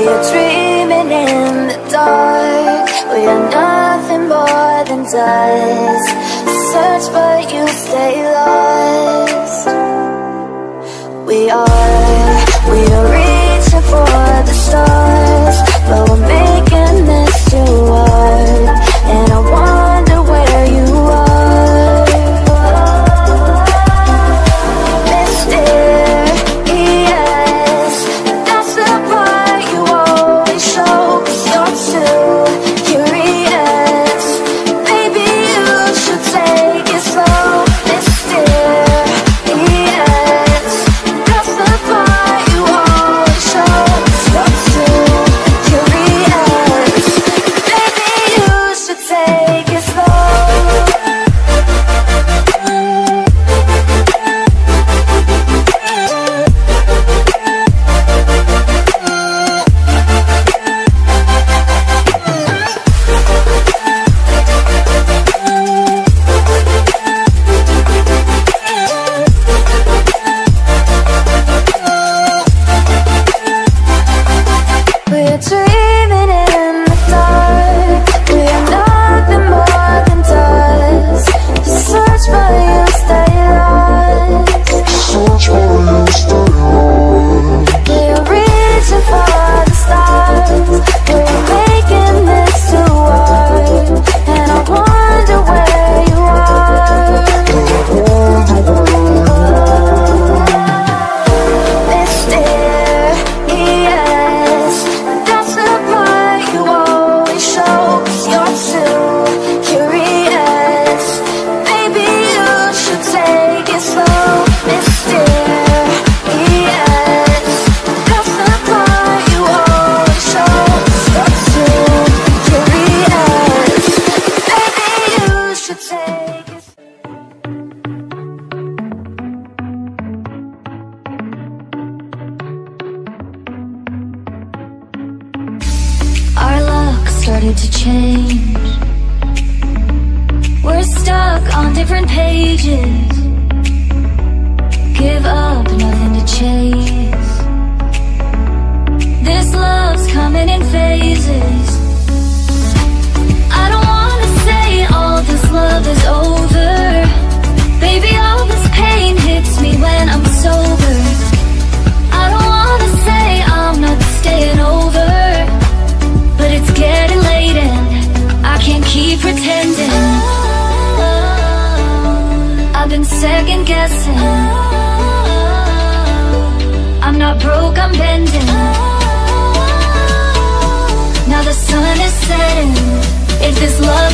are dreaming in the dark. We are nothing more than dust. Search but you stay lost. We are reaching for the stars, but we're making this too hard. And I wonder where you are. Mysterious, that's the part you always show. 'Cause you're too curious. Maybe you should take it slow. Mysterious, that's the part you always show. 'Cause you're too curious. Maybe you should take it slow. We're dreaming in the dark. We are nothing more than dust. Search but you stay lost. We're reaching for the stars. We're making this too hard. And I wonder where you are. Mysterious, that's the part you always show. 'Cause you're too curious. Maybe you should take it slow. Mysterious, that's the part you always show. 'Cause you're too curious. Maybe you should take it slow. Our luck started to change. We're stuck on different pages. Give up, nothing to chase. This love's coming in phases. I don't wanna say all this love is over. Baby, all this pain hits me when I'm sober. I don't wanna say I'm not staying over, but it's getting late and I can't keep pretending. I've been second guessing. I'm not broke, I'm bending. Now the sun is setting. If this love